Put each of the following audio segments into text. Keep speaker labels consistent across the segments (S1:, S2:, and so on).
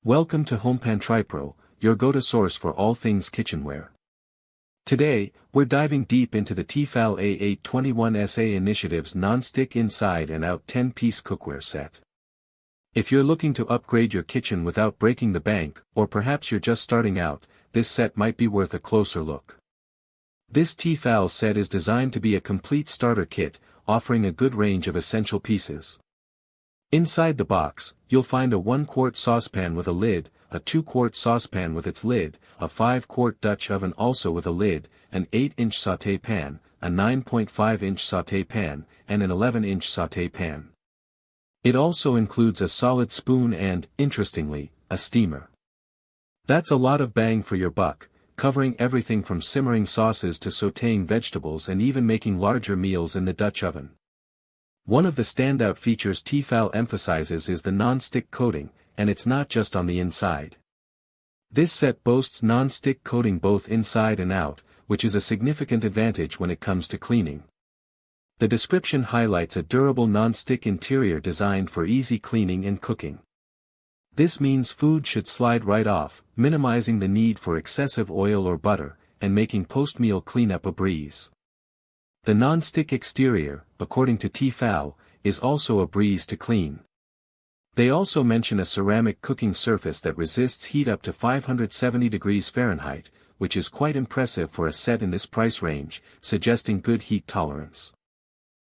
S1: Welcome to HomePan TriPro, your go-to source for all things kitchenware. Today, we're diving deep into the T-fal A821SA Initiatives Nonstick Inside and Out 10-piece cookware set. If you're looking to upgrade your kitchen without breaking the bank, or perhaps you're just starting out, this set might be worth a closer look. This T-fal set is designed to be a complete starter kit, offering a good range of essential pieces. Inside the box, you'll find a 1-quart saucepan with a lid, a 2-quart saucepan with its lid, a 5-quart Dutch oven also with a lid, an 8-inch sauté pan, a 9.5-inch sauté pan, and an 11-inch sauté pan. It also includes a solid spoon and, interestingly, a steamer. That's a lot of bang for your buck, covering everything from simmering sauces to sautéing vegetables and even making larger meals in the Dutch oven. One of the standout features T-fal emphasizes is the non-stick coating, and it's not just on the inside. This set boasts non-stick coating both inside and out, which is a significant advantage when it comes to cleaning. The description highlights a durable non-stick interior designed for easy cleaning and cooking. This means food should slide right off, minimizing the need for excessive oil or butter, and making post-meal cleanup a breeze. The non-stick exterior, according to T-fal, is also a breeze to clean. They also mention a ceramic cooking surface that resists heat up to 570 degrees Fahrenheit, which is quite impressive for a set in this price range, suggesting good heat tolerance.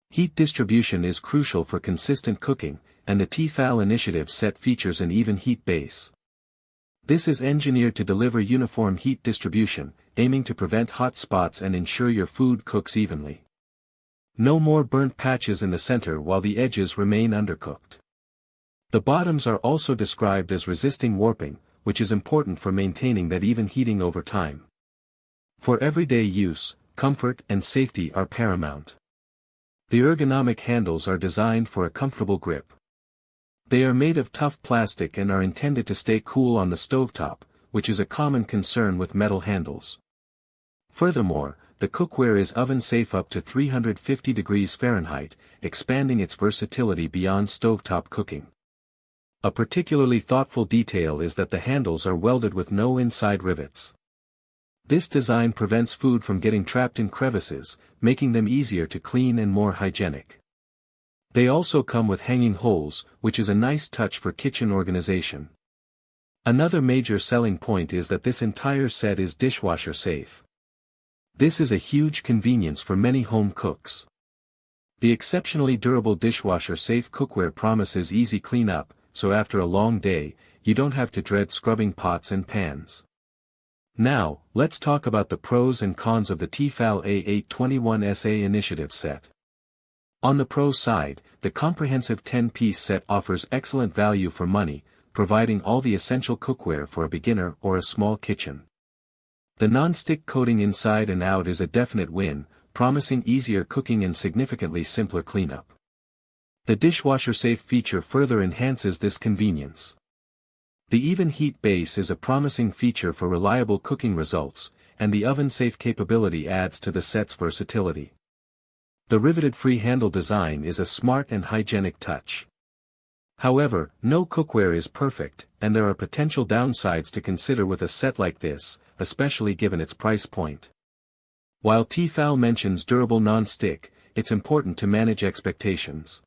S1: Heat distribution is crucial for consistent cooking, and the T-fal Initiatives set features an even heat base. This is engineered to deliver uniform heat distribution, aiming to prevent hot spots and ensure your food cooks evenly. No more burnt patches in the center while the edges remain undercooked. The bottoms are also described as resisting warping, which is important for maintaining that even heating over time. For everyday use, comfort and safety are paramount. The ergonomic handles are designed for a comfortable grip. They are made of tough plastic and are intended to stay cool on the stovetop, which is a common concern with metal handles. Furthermore, the cookware is oven-safe up to 350 degrees Fahrenheit, expanding its versatility beyond stovetop cooking. A particularly thoughtful detail is that the handles are welded with no inside rivets. This design prevents food from getting trapped in crevices, making them easier to clean and more hygienic. They also come with hanging holes, which is a nice touch for kitchen organization. Another major selling point is that this entire set is dishwasher safe. This is a huge convenience for many home cooks. The exceptionally durable dishwasher-safe cookware promises easy cleanup, so after a long day, you don't have to dread scrubbing pots and pans. Now, let's talk about the pros and cons of the T-fal A821SA Initiative set. On the pro side, the comprehensive 10-piece set offers excellent value for money, providing all the essential cookware for a beginner or a small kitchen. The non-stick coating inside and out is a definite win, promising easier cooking and significantly simpler cleanup. The dishwasher-safe feature further enhances this convenience. The even heat base is a promising feature for reliable cooking results, and the oven-safe capability adds to the set's versatility. The riveted free handle design is a smart and hygienic touch. However, no cookware is perfect, and there are potential downsides to consider with a set like this, especially given its price point. While T-fal mentions durable non-stick, it's important to manage expectations.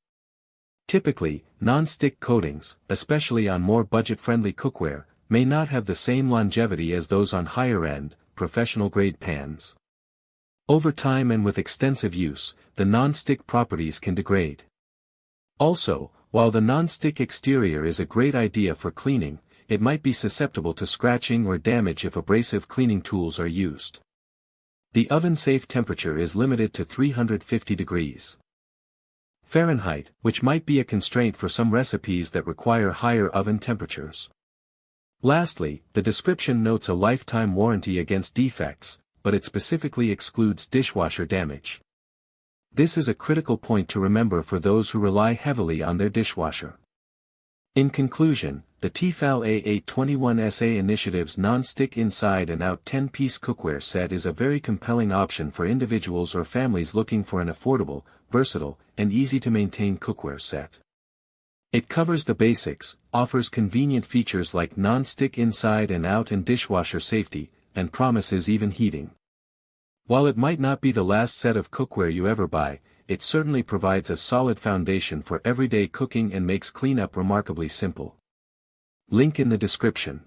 S1: Typically, non-stick coatings, especially on more budget-friendly cookware, may not have the same longevity as those on higher-end, professional-grade pans. Over time and with extensive use, the non-stick properties can degrade. Also, while the non-stick exterior is a great idea for cleaning, it might be susceptible to scratching or damage if abrasive cleaning tools are used. The oven-safe temperature is limited to 350 degrees Fahrenheit, which might be a constraint for some recipes that require higher oven temperatures. Lastly, the description notes a lifetime warranty against defects, but it specifically excludes dishwasher damage. This is a critical point to remember for those who rely heavily on their dishwasher. In conclusion, the T-fal A821SA Initiatives Nonstick Inside and Out 10-piece cookware set is a very compelling option for individuals or families looking for an affordable, versatile, and easy-to-maintain cookware set. It covers the basics, offers convenient features like non-stick inside and out and dishwasher safety, and promises even heating. While it might not be the last set of cookware you ever buy, it certainly provides a solid foundation for everyday cooking and makes cleanup remarkably simple. Link in the description.